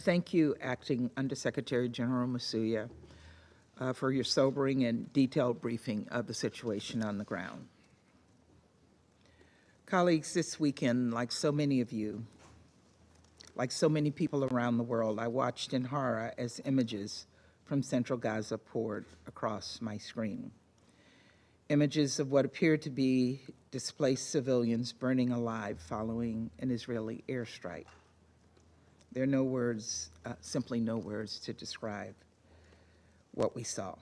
Thank you, Acting Undersecretary General Masuya, for your sobering and detailed briefing of the situation on the ground. Colleagues, this weekend, like so many of you, like so many people around the world, I watched in horror as images from central Gaza poured across my screen. Images of what appeared to be displaced civilians burning alive following an Israeli airstrike. There are no words, simply no words to describe what we saw.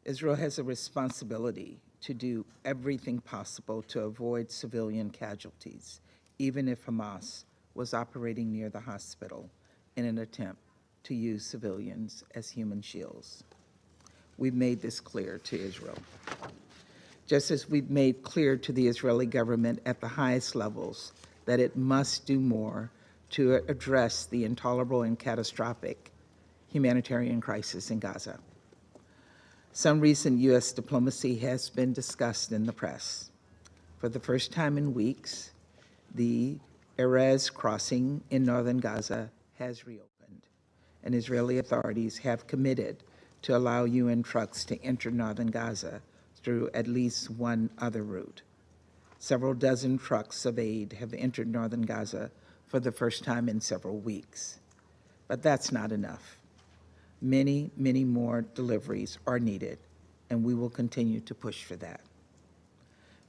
Israel has a responsibility to do everything possible to avoid civilian casualties, even if Hamas was operating near the hospital in an attempt to use civilians as human shields. We've made this clear to Israel. Just as we've made clear to the Israeli government at the highest levels that it must do more to address the intolerable and catastrophic humanitarian crisis in Gaza. Some recent U.S. diplomacy has been discussed in the press. For the first time in weeks, the Erez crossing in northern Gaza has reopened, and Israeli authorities have committed to allow UN trucks to enter northern Gaza through at least one other route. Several dozen trucks of aid have entered northern Gaza for the first time in several weeks. But that's not enough. Many, many more deliveries are needed, and we will continue to push for that.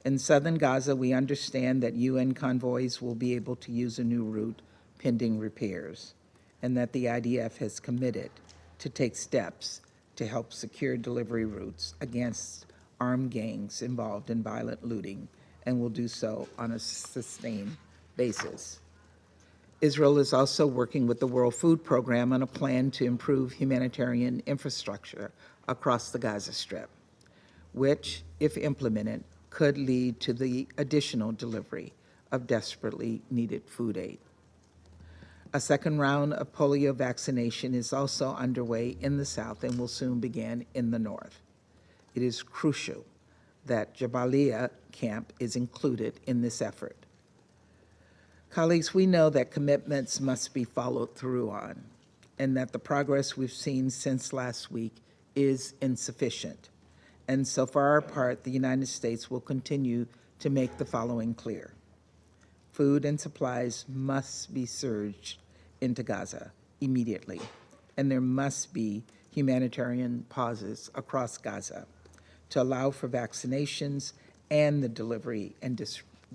In southern Gaza, we understand that UN convoys will be able to use a new route pending repairs, and that the IDF has committed to take steps to help secure delivery routes against armed gangs involved in violent looting, and will do so on a sustained basis. Israel is also working with the World Food Program on a plan to improve humanitarian infrastructure across the Gaza Strip, which, if implemented, could lead to the additional delivery of desperately needed food aid. A second round of polio vaccination is also underway in the south and will soon begin in the north. It is crucial that Jabalia camp is included in this effort. Colleagues, we know that commitments must be followed through on, and that the progress we've seen since last week is insufficient. And so for our part, the United States will continue to make the following clear. Food and supplies must be surged into Gaza immediately, and there must be humanitarian pauses across Gaza to allow for vaccinations and the delivery and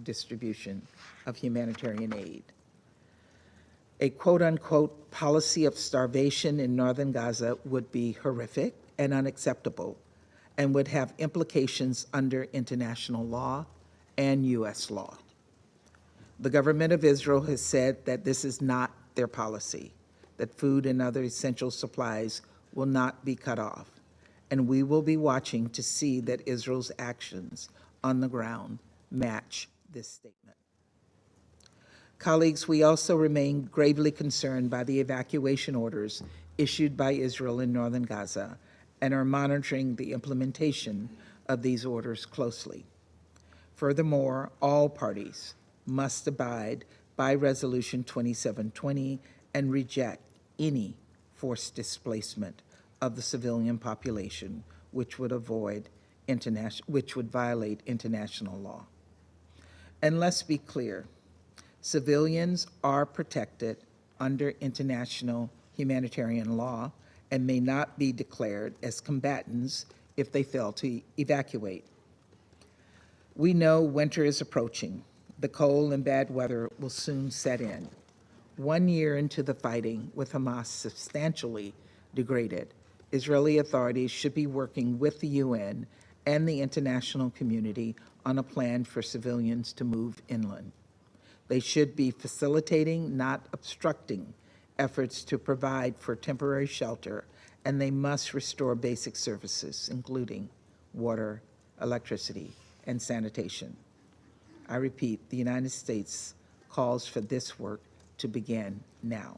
distribution of humanitarian aid. A quote-unquote policy of starvation in northern Gaza would be horrific and unacceptable and would have implications under international law and U.S. law. The government of Israel has said that this is not their policy, that food and other essential supplies will not be cut off, and we will be watching to see that Israel's actions on the ground match this statement. Colleagues, we also remain gravely concerned by the evacuation orders issued by Israel in northern Gaza and are monitoring the implementation of these orders closely. Furthermore, all parties must abide by Resolution 2720 and reject any forced displacement of the civilian population, which would violate international law. And let's be clear, civilians are protected under international humanitarian law and may not be declared as combatants if they fail to evacuate. We know winter is approaching. The cold and bad weather will soon set in. 1 year into the fighting, with Hamas substantially degraded, Israeli authorities should be working with the UN and the international community on a plan for civilians to move inland. They should be facilitating, not obstructing, efforts to provide for temporary shelter, and they must restore basic services, including water, electricity, and sanitation. I repeat, the United States calls for this work to begin now.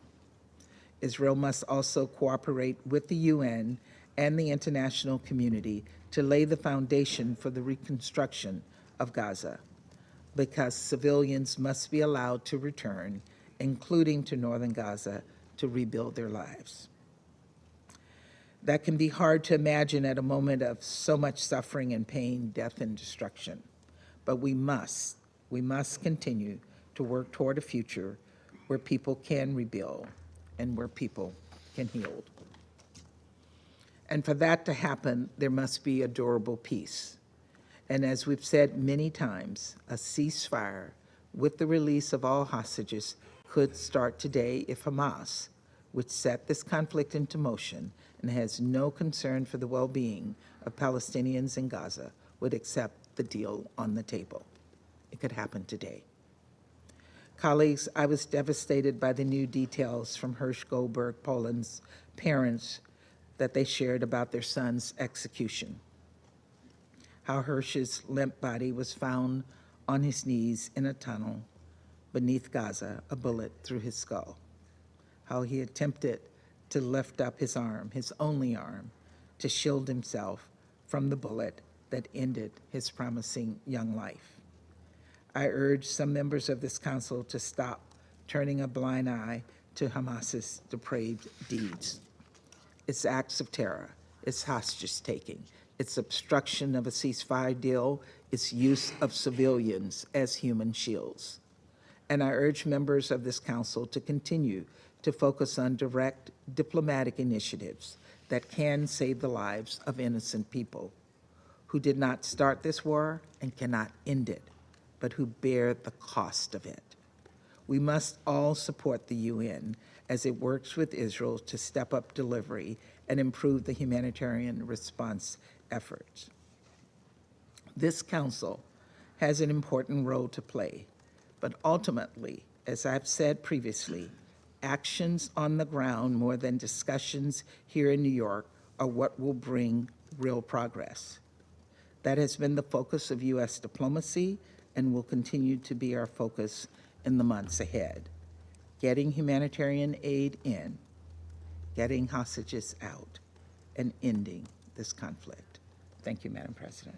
Israel must also cooperate with the UN and the international community to lay the foundation for the reconstruction of Gaza, because civilians must be allowed to return, including to northern Gaza, to rebuild their lives. That can be hard to imagine at a moment of so much suffering and pain, death and destruction. But we must continue to work toward a future where people can rebuild and where people can heal. And for that to happen, there must be a durable peace. And as we've said many times, a ceasefire with the release of all hostages could start today if Hamas, which set this conflict into motion and has no concern for the well-being of Palestinians in Gaza, would accept the deal on the table. It could happen today. Colleagues, I was devastated by the new details from Hirsch Goldberg Poland's parents that they shared about their son's execution. How Hirsch's limp body was found on his knees in a tunnel beneath Gaza, a bullet through his skull. How he attempted to lift up his arm, his only arm, to shield himself from the bullet that ended his promising young life. I urge some members of this council to stop turning a blind eye to Hamas's depraved deeds. Its acts of terror, its hostage-taking, its obstruction of a ceasefire deal, its use of civilians as human shields. And I urge members of this council to continue to focus on direct diplomatic initiatives that can save the lives of innocent people who did not start this war and cannot end it, but who bear the cost of it. We must all support the UN as it works with Israel to step up delivery and improve the humanitarian response efforts. This council has an important role to play, but ultimately, as I've said previously, actions on the ground more than discussions here in New York are what will bring real progress. That has been the focus of U.S. diplomacy and will continue to be our focus in the months ahead. Getting humanitarian aid in, getting hostages out, and ending this conflict. Thank you, Madam President.